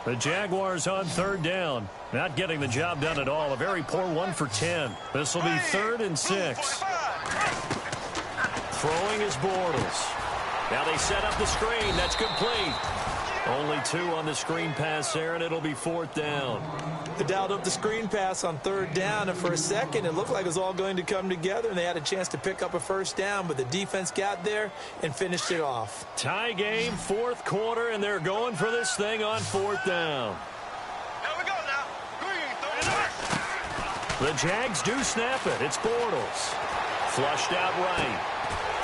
The Jaguars on third down. Not getting the job done at all. A very poor 1 for 10. This will be third and 6. Throwing is Bortles. Now they set up the screen. That's complete. Only 2 on the screen pass there, and it'll be fourth down. They dialed up the screen pass on third down, and for a second, it looked like it was all going to come together, and they had a chance to pick up a first down, but the defense got there and finished it off. Tie game, fourth quarter, and they're going for this thing on fourth down. Here we go now. Green, 39. The Jags do snap it. It's Bortles. Flushed out right.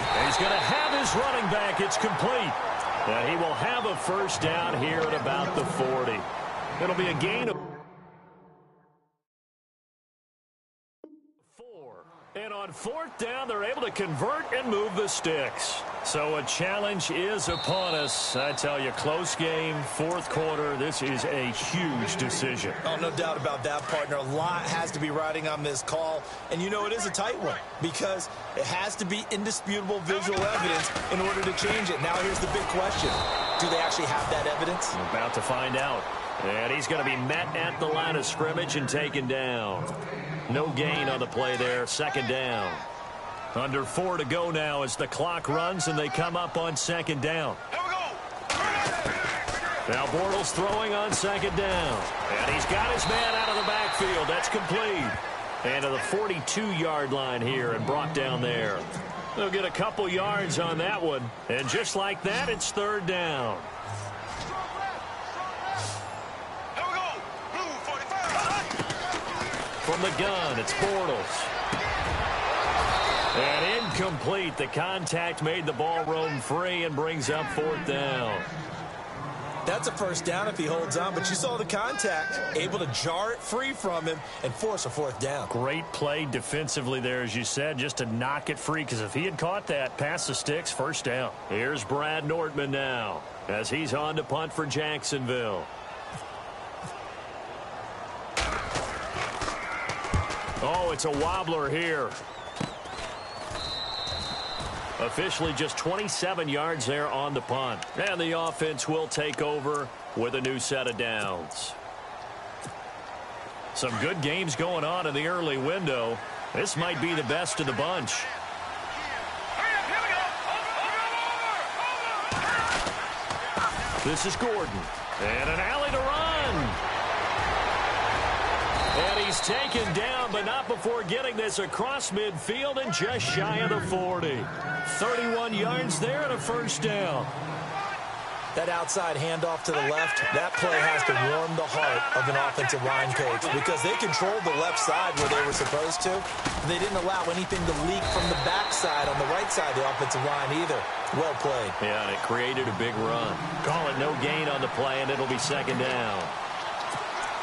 And he's going to have his running back. It's complete. He will have a first down here at about the 40. It'll be a gain of And on fourth down, they're able to convert and move the sticks. So a challenge is upon us. I tell you, close game, fourth quarter. This is a huge decision. Oh, no doubt about that, partner. A lot has to be riding on this call. And you know it is a tight one because it has to be indisputable visual evidence in order to change it. Now here's the big question. Do they actually have that evidence? We're about to find out. And he's going to be met at the line of scrimmage and taken down. No gain on the play there. Second down. Under 4 to go now as the clock runs and they come up on second down. Now Bortles throwing on second down. And he's got his man out of the backfield. That's complete. And to the 42-yard line here and brought down there. They'll get a couple yards on that one. And just like that, it's third down. From the gun, it's Bortles. And incomplete. The contact made the ball roam free and brings up fourth down. That's a first down if he holds on, but you saw the contact, able to jar it free from him and force a fourth down. Great play defensively there, as you said, just to knock it free, because if he had caught that, past the sticks, first down. Here's Brad Nortman now as he's on to punt for Jacksonville. Oh, it's a wobbler here. Officially just 27 yards there on the punt. And the offense will take over with a new set of downs. Some good games going on in the early window. This might be the best of the bunch. This is Gordon. And an alley to run. And he's taken down, but not before getting this across midfield and just shy of the 40. 31 yards there and a first down. That outside handoff to the left, that play has to warm the heart of an offensive line coach because they controlled the left side where they were supposed to. They didn't allow anything to leak from the backside on the right side of the offensive line either. Well played. Yeah, and it created a big run. Call it no gain on the play, and it'll be second down.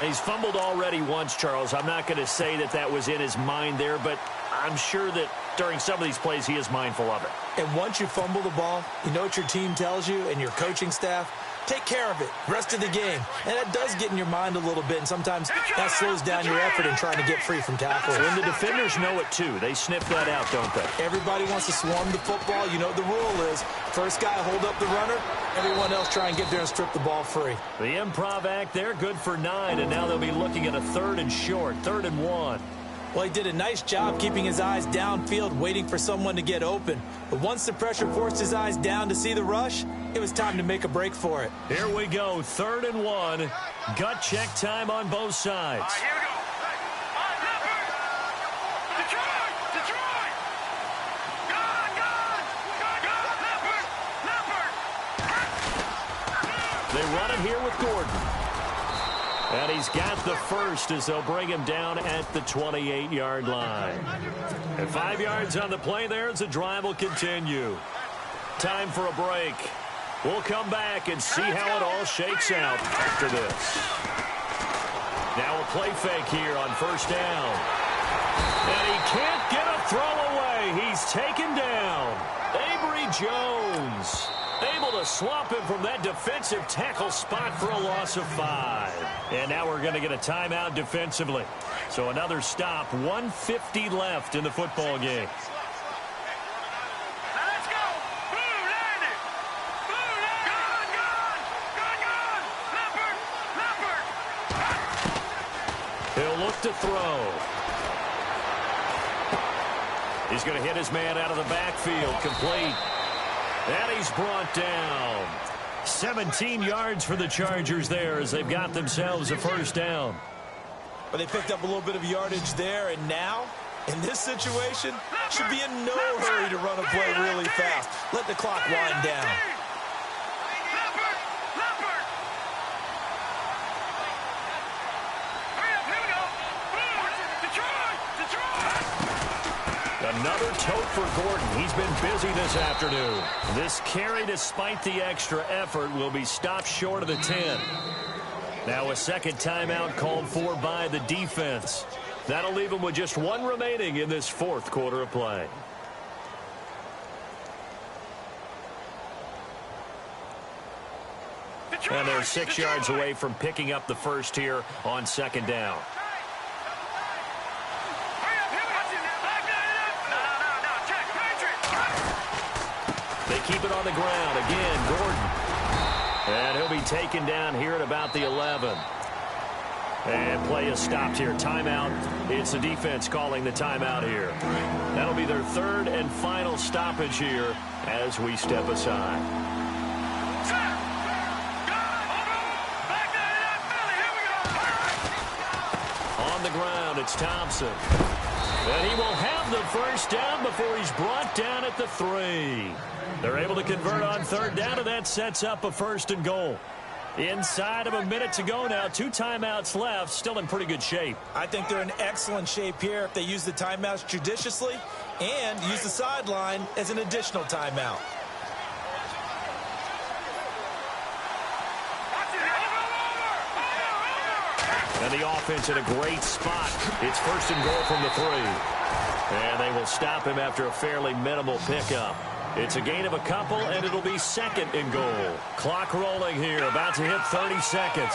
He's fumbled already once, Charles. I'm not going to say that that was in his mind there, but I'm sure that during some of these plays he is mindful of it. And once you fumble the ball, you know what your team tells you and your coaching staff? Take care of it. Rest of the game. And that does get in your mind a little bit, and sometimes that slows down your effort in trying to get free from tackles. And the defenders know it, too. They sniff that out, don't they? Everybody wants to swarm the football. You know the rule is first guy hold up the runner, everyone else try and get there and strip the ball free. The improv act there, good for 9, and now they'll be looking at a third and short, 3rd and 1. Well, he did a nice job keeping his eyes downfield, waiting for someone to get open. But once the pressure forced his eyes down to see the rush, it was time to make a break for it. Here we go, 3rd and 1. Gut check time on both sides. All right, here we go. Detroit! Leopard! They run it here with Gordon. And he's got the first as they'll bring him down at the 28-yard line. And 5 yards on the play there as the drive will continue. Time for a break. We'll come back and see how it all shakes out after this. Now a play fake here on first down. And he can't get a throw away. He's taken down. Avery Jones able to swamp him from that defensive tackle spot for a loss of 5. And now we're going to get a timeout defensively. So another stop, 1:50 left in the football game. Now let's go! Blue, land it! Blue, land it! Gun! Leopard! He'll look to throw. He's going to hit his man out of the backfield, complete. And he's brought down. 17 yards for the Chargers there as they've got themselves a first down. But they picked up a little bit of yardage there, and now, in this situation, should be in no hurry to run a play really fast. Let the clock wind down. Leopard! Hurry up, here we go! Blue! Detroit! Another tote for Gordon. He's been busy this afternoon. This carry, despite the extra effort, will be stopped short of the 10. Now a second timeout called for by the defense. That'll leave them with just one remaining in this fourth quarter of play. And they're 6 yards away from picking up the first here on second down. They keep it on the ground. Again, Gordon. And he'll be taken down here at about the 11. And play is stopped here. Timeout. It's the defense calling the timeout here. That'll be their third and final stoppage here as we step aside. On the ground, it's Thompson. And he will have the first down before he's brought down at the 3. They're able to convert on third down, and that sets up a first and goal. Inside of a minute to go now. 2 timeouts left. Still in pretty good shape. I think they're in excellent shape here if they use the timeouts judiciously and use the sideline as an additional timeout. And the offense in a great spot. It's first and goal from the 3. And they will stop him after a fairly minimal pickup. It's a gain of a couple, and it'll be second and goal. Clock rolling here, about to hit 30 seconds.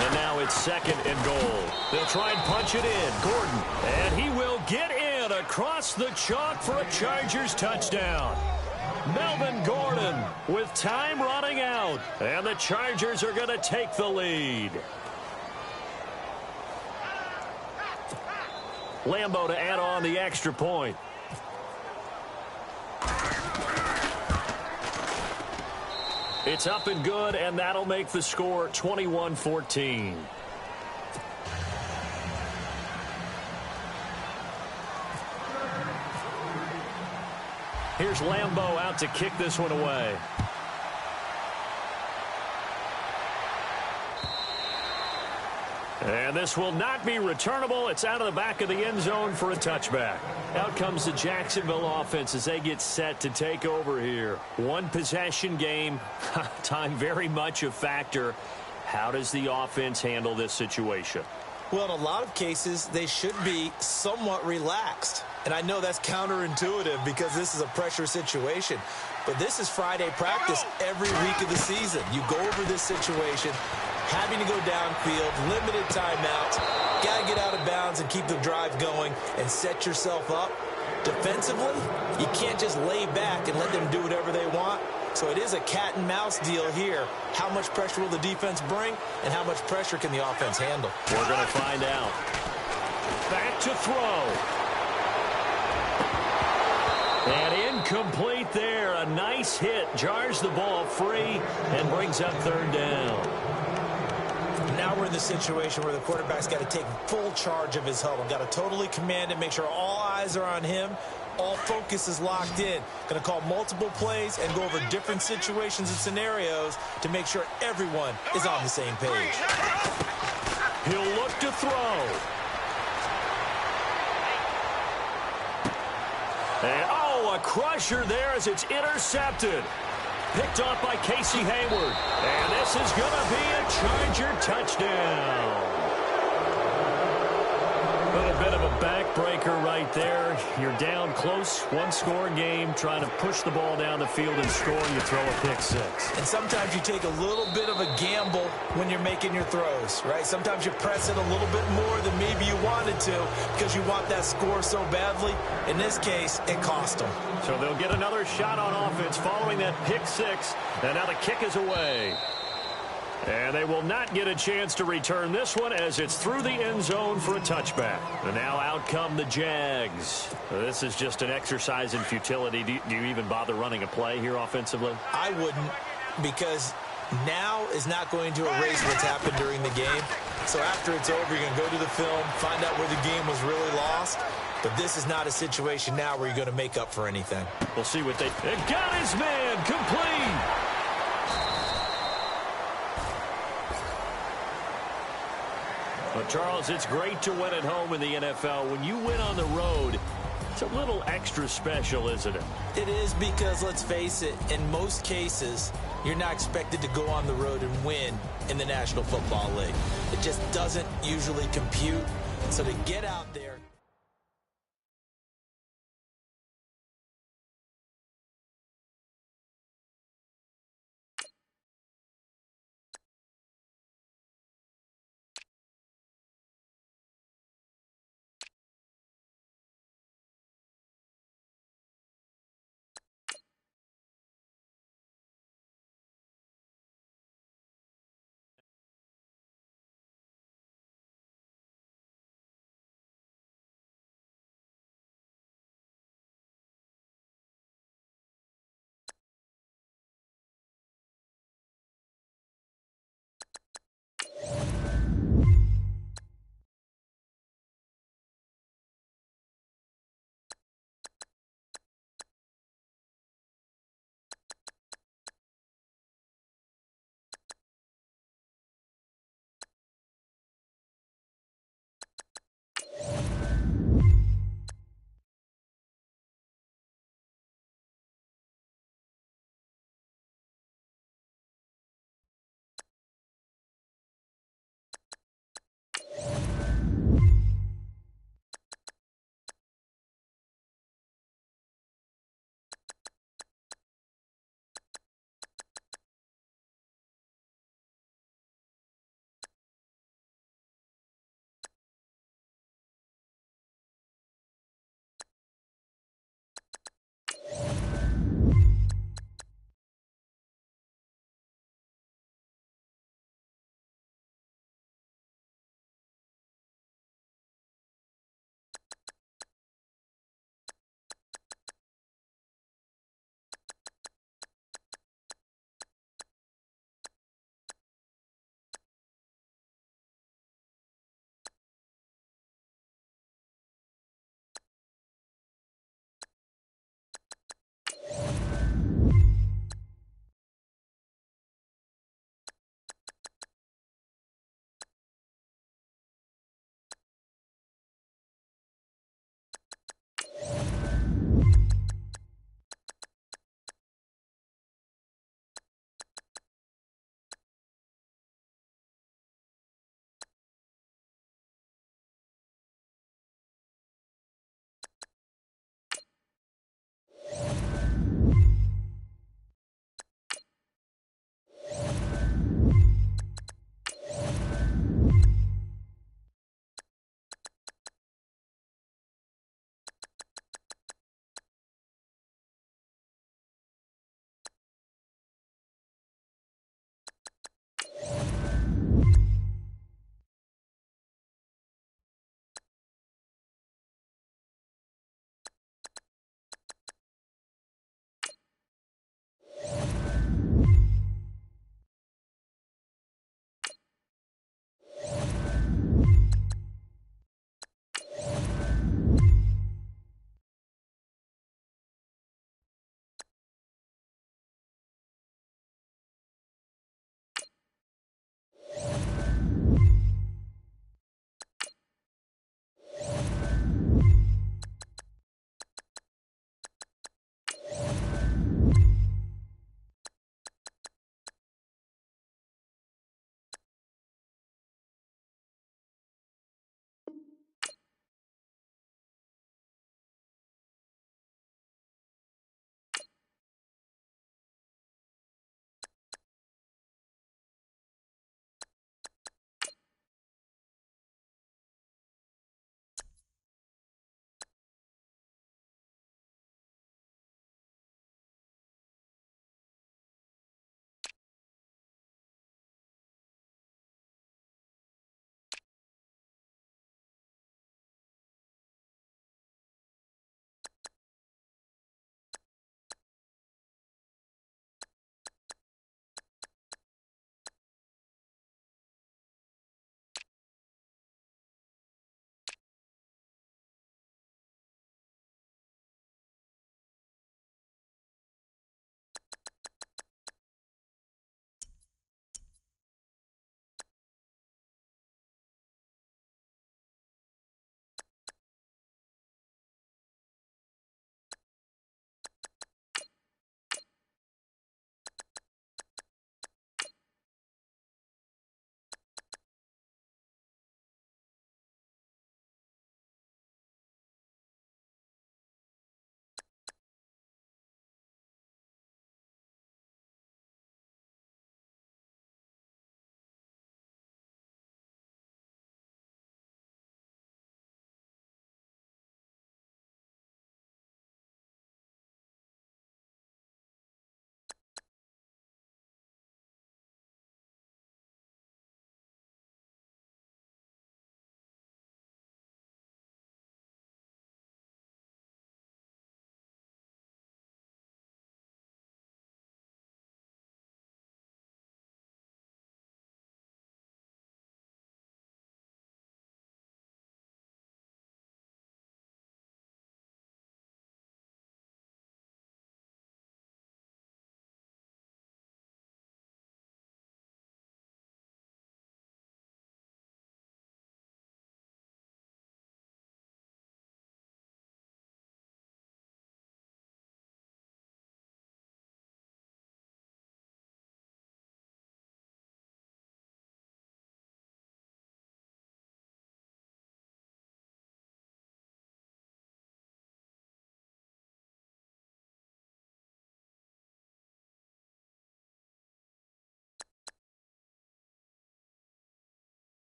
And now it's second and goal. They'll try and punch it in. Gordon, and he will get in across the chalk for a Chargers touchdown. Melvin Gordon with time running out, and the Chargers are going to take the lead. Lambo to add on the extra point. It's up and good, and that'll make the score 21-14. Here's Lambo out to kick this one away. And this will not be returnable. It's out of the back of the end zone for a touchback. Out comes the Jacksonville offense as they get set to take over here. One possession game. Time very much a factor. How does the offense handle this situation? Well, in a lot of cases, they should be somewhat relaxed. And I know that's counterintuitive because this is a pressure situation. But this is Friday practice every week of the season. You go over this situation, having to go downfield, limited timeouts, got to get out of bounds and keep the drive going and set yourself up. Defensively, you can't just lay back and let them do whatever they want. So it is a cat and mouse deal here. How much pressure will the defense bring, and how much pressure can the offense handle? We're going to find out. Back to throw. And incomplete there. A nice hit. Jars the ball free and brings up third down. Now we're in the situation where the quarterback's got to take full charge of his huddle. Got to totally command it, make sure all eyes are on him. All focus is locked in. Going to call multiple plays and go over different situations and scenarios to make sure everyone is on the same page. He'll look to throw. And, a crusher there as it's intercepted. Picked off by Casey Hayward. And this is going to be a Charger touchdown. A little bit of a backbreaker right there. You're down close, one-score game, trying to push the ball down the field and score, and you throw a pick six. And sometimes you take a little bit of a gamble when you're making your throws, right? Sometimes you press it a little bit more than maybe you wanted to because you want that score so badly. In this case, it cost them. So they'll get another shot on offense following that pick six, and now the kick is away. And they will not get a chance to return this one as it's through the end zone for a touchback. And now out come the Jags. This is just an exercise in futility. Do you even bother running a play here offensively? I wouldn't, because now is not going to erase what's happened during the game. So after it's over, you're going to go to the film, find out where the game was really lost. But this is not a situation now where you're going to make up for anything. We'll see what they got his man complete. But, Charles, it's great to win at home in the NFL. When you win on the road, it's a little extra special, isn't it? It is because, let's face it, in most cases, you're not expected to go on the road and win in the National Football League. It just doesn't usually compute. So to get out there...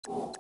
You